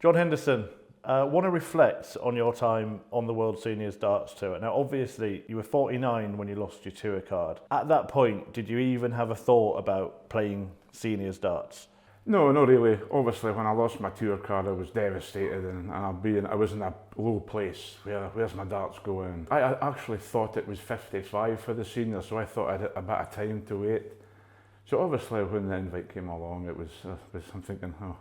John Henderson, want to reflect on your time on the World Seniors Darts Tour. Now, obviously, you were 49 when you lost your tour card. At that point, did you even have a thought about playing Seniors Darts? No, not really. Obviously, when I lost my tour card, I was devastated, and I was in a low place. Where's my darts going? I actually thought it was 55 for the seniors, so I thought I had a bit of time to wait. So obviously, when the invite came along, I'm thinking, oh,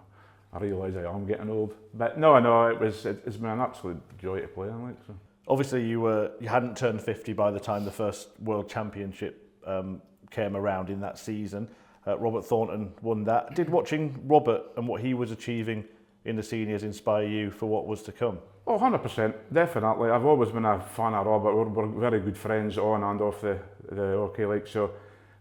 I realise I am getting old. But no, it's been an absolute joy to play. So. Obviously, you hadn't turned 50 by the time the first World Championship came around in that season. Robert Thornton won that. Did watching Robert and what he was achieving in the seniors inspire you for what was to come? Oh, 100%, definitely. I've always been a fan of Robert. We're very good friends on and off the hockey league, so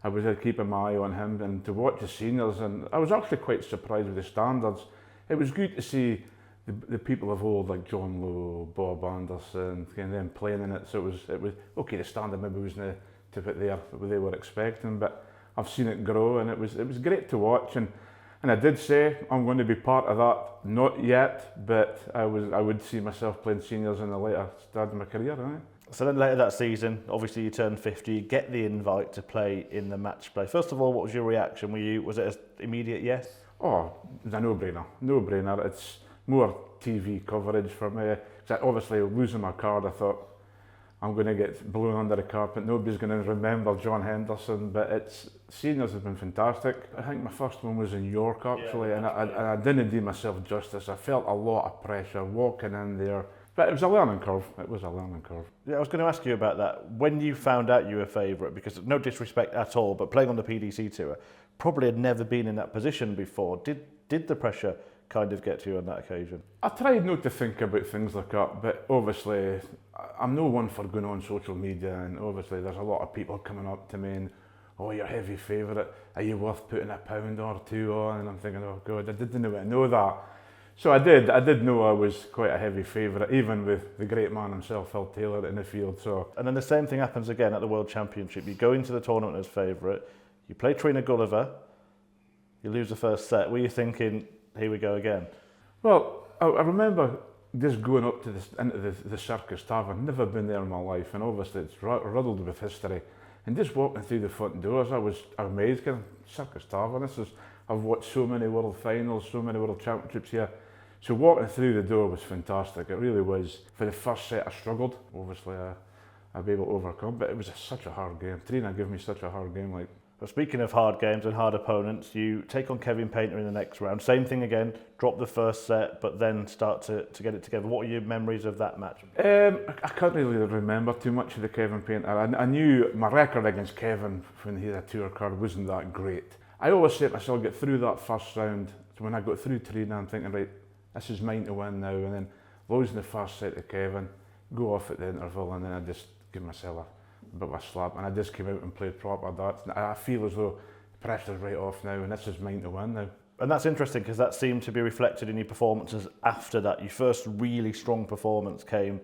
I was keeping my eye on him, and to watch the seniors, and I was actually quite surprised with the standards. It was good to see the people of old, like John Lowe, Bob Anderson, and them playing in it. So it was okay. The standard maybe wasn't to put there what they were expecting, but I've seen it grow, and it was great to watch. And I did say I'm going to be part of that. Not yet, but I would see myself playing seniors in the later stage of my career. Right? So then later that season, obviously you turned 50, you get the invite to play in the match play. First of all, what was your reaction? Was it an immediate yes? Oh, it's a no-brainer. It's more TV coverage for me. Obviously, losing my card, I thought, I'm going to get blown under the carpet. Nobody's going to remember John Henderson, but seniors have been fantastic. I think my first one was in York, actually, and I didn't do myself justice. I felt a lot of pressure walking in there. But it was a learning curve. Yeah, I was going to ask you about that. When you found out you were favourite, because no disrespect at all, but playing on the PDC tour, probably had never been in that position before. Did the pressure kind of get to you on that occasion? I tried not to think about things like that, but obviously I'm no one for going on social media, and obviously there's a lot of people coming up to me and, oh, you're heavy favourite, are you worth putting £1 or two on? And I'm thinking, oh God, I didn't know that. So I did know I was quite a heavy favourite, even with the great man himself, Phil Taylor, in the field. So. And then the same thing happens again at the World Championship. You go into the tournament as favourite, you play Trina Gulliver, you lose the first set. Were you thinking, here we go again? Well, I remember just going up to into the Circus Tavern, never been there in my life, and obviously it's riddled with history. And just walking through the front doors, I was amazed. Circus Tavern, I've watched so many World Finals, so many World Championships here. So walking through the door was fantastic. It really was. For the first set, I struggled. Obviously, I'd be able to overcome, but it was such a hard game. Trina gave me such a hard game. Well, speaking of hard games and hard opponents, you take on Kevin Painter in the next round. Same thing again, drop the first set, but then start to get it together. What are your memories of that match? I can't really remember too much of the Kevin Painter. I knew my record against Kevin when he had a tour card wasn't that great. I always said to myself, get through that first round. So when I got through Trina, I'm thinking, right, this is mine to win now. And then losing the first set to Kevin, go off at the interval, and then I just give myself a bit of a slap, and I just came out and played proper darts. And I feel as though the pressure's right off now, and this is mine to win now. And that's interesting, because that seemed to be reflected in your performances after that. Your first really strong performance came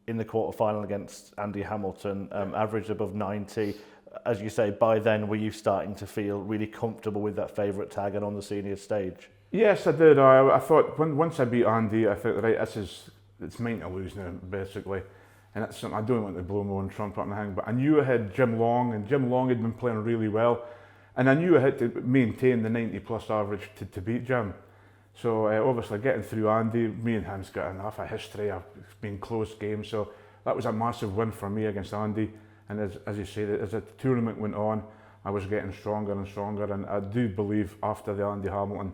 in the quarter-final against Andy Hamilton, averaged above 90. As you say, by then were you starting to feel really comfortable with that favourite tag and on the senior stage? Yes, I did. I thought once I beat Andy, I thought, right, it's mine to lose now, basically. And that's something I don't want to blow my own trumpet or anything, but I knew I had Jim Long, and Jim Long had been playing really well, and I knew I had to maintain the 90+ average to beat Jim. So obviously getting through Andy, me and him's got enough a history. It's been close games, so that was a massive win for me against Andy. And as you say, as the tournament went on, I was getting stronger and stronger, and I do believe after the Andy Hamilton,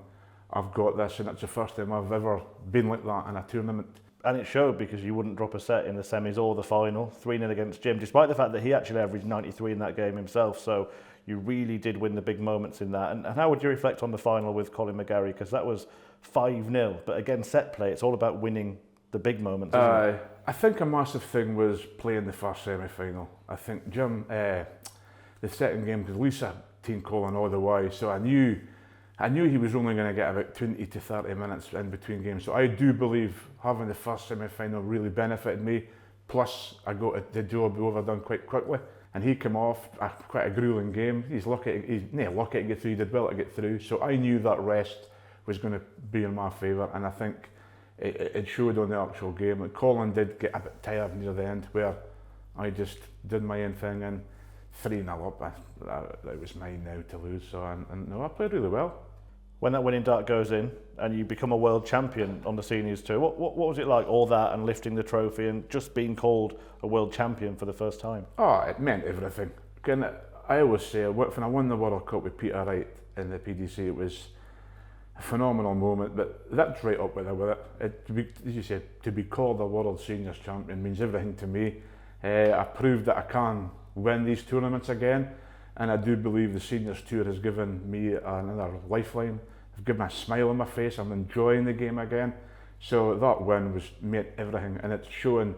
I've got this, and it's the first time I've ever been like that in a tournament. And it showed, because you wouldn't drop a set in the semis or the final, 3-0 against Jim, despite the fact that he actually averaged 93 in that game himself. So you really did win the big moments in that. And how would you reflect on the final with Colin McGarry? Because that was 5-0. But again, set play, it's all about winning the big moments, isn't it? I think a massive thing was playing the first semi-final. I think Jim, the second game, because Lisa team calling all the way, so I knew he was only going to get about 20 to 30 minutes in between games. So I do believe having the first semi-final really benefited me. Plus, I got the job overdone quite quickly. And he came off quite a grueling game. He's lucky to get through. He did well to get through. So I knew that rest was going to be in my favour. And I think it showed on the actual game. Like Colin did get a bit tired near the end, where I just did my own thing, and 3-0 up, that was mine now to lose. So and no, I played really well. When that winning dart goes in and you become a world champion on the seniors tour, what was it like, all that and lifting the trophy and just being called a world champion for the first time? Oh, it meant everything. I always say, when I won the World Cup with Peter Wright in the PDC, it was a phenomenal moment, but that's right up with it. As you said, to be called a world seniors champion means everything to me. I proved that I can win these tournaments again, and I do believe the seniors tour has given me another lifeline. I've given a smile on my face. I'm enjoying the game again. So that win made everything, and it's showing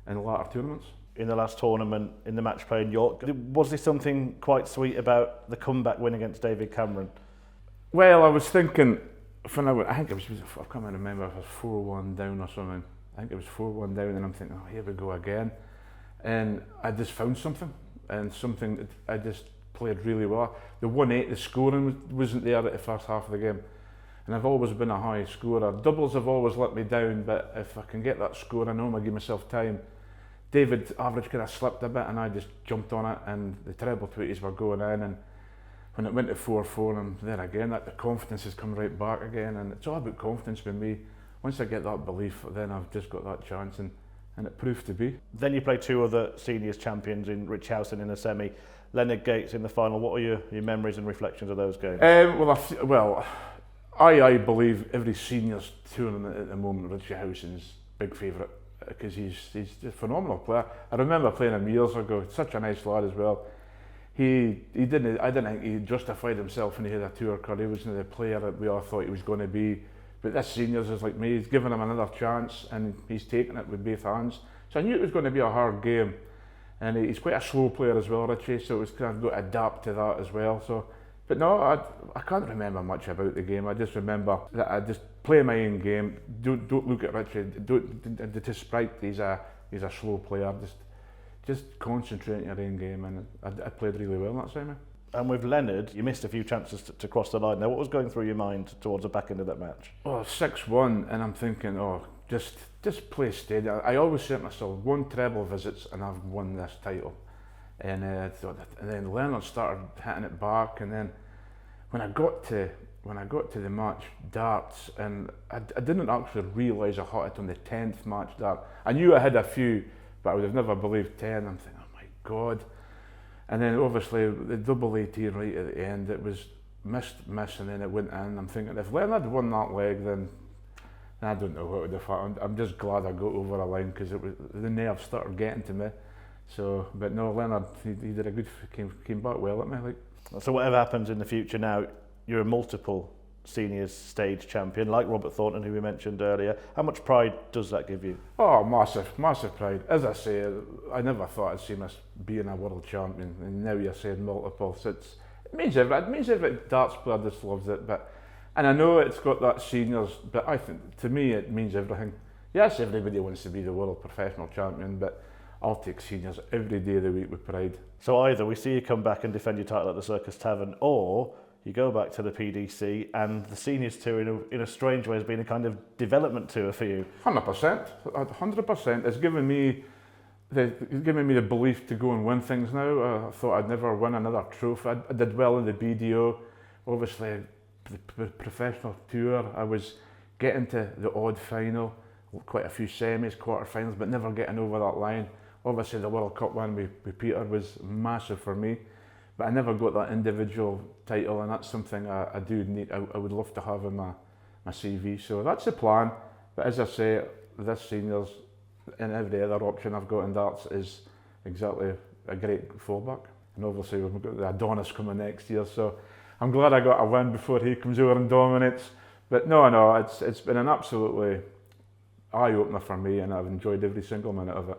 in latter tournaments. In the last tournament, in the match play in York, was there something quite sweet about the comeback win against David Cameron? Well, I was thinking, I think it was, I can't remember if it was 4-1 down or something. I think it was 4-1 down, and I'm thinking, oh, here we go again. And I just found something, and something that I just played really well. The 1-8, the scoring wasn't there at the first half of the game, and I've always been a high scorer. Doubles have always let me down, but if I can get that score, I know I give myself time. David's average kind of slipped a bit, and I just jumped on it, and the treble 20s were going in, and when it went to 4-4, I'm there again. That the confidence has come right back again, and it's all about confidence with me. Once I get that belief, then I've just got that chance, and it proved to be. Then you play two other seniors champions in Rich Howson in the semi, Leonard Gates in the final. What are your memories and reflections of those games? I believe every seniors tournament at the moment, Richie Howson's big favourite, because he's a phenomenal player. I remember playing him years ago. Such a nice lad as well. I didn't think he justified himself when he had a tour card. He wasn't the player that we all thought he was going to be. But this seniors is like me. He's given him another chance, and he's taken it with both hands. So I knew it was going to be a hard game. And he's quite a slow player as well, Richie, so it was kind of got to adapt to that as well. So, but no, I can't remember much about the game. I just remember that I just play my own game. Don't look at Richie. Don't despite he's a slow player. Just concentrate on your own game, and I played really well in that semi. And with Leonard, you missed a few chances to cross the line there. What was going through your mind towards the back end of that match? Oh, 6-1, and I'm thinking, just play steady. I always say to myself, 1 treble visits and I've won this title. And then Leonard started hitting it back, and then when I got to the match darts, and I didn't actually realise I hit it on the 10th match dart. I knew I had a few, but I would have never believed 10. I'm thinking, oh my God. And then obviously the double 18 right at the end, it was miss, and then it went in. I'm thinking, if Leonard won that leg, then I don't know what would have happened. I'm just glad I got over the line, because the nerves started getting to me. So, but no, Leonard, he did a good, came back well at me. So whatever happens in the future now, you're a multiple seniors stage champion, like Robert Thornton, who we mentioned earlier. How much pride does that give you? Oh, massive pride. As I say, I never thought I'd see us being a world champion, and now you're saying multiple. So it means every darts player just loves it. And I know it's got that seniors, but I think to me it means everything. Yes, everybody wants to be the world professional champion, but I'll take seniors every day of the week with pride. So either we see you come back and defend your title at the Circus Tavern, or you go back to the PDC, and the seniors tour in a strange way has been a kind of development tour for you. 100%. It's given me the belief to go and win things now. I thought I'd never win another trophy. I did well in the BDO. Obviously, the professional tour, I was getting to the odd final, quite a few semis, quarterfinals, but never getting over that line. Obviously, the World Cup win with Peter was massive for me. But I never got that individual title, and that's something I do need. I would love to have in my CV. So that's the plan. But as I say, this seniors and every other option I've got in darts is exactly a great fallback. And obviously we've got the Adonis coming next year, so I'm glad I got a win before he comes over and dominates. But no, it's been an absolutely eye-opener for me, and I've enjoyed every single minute of it.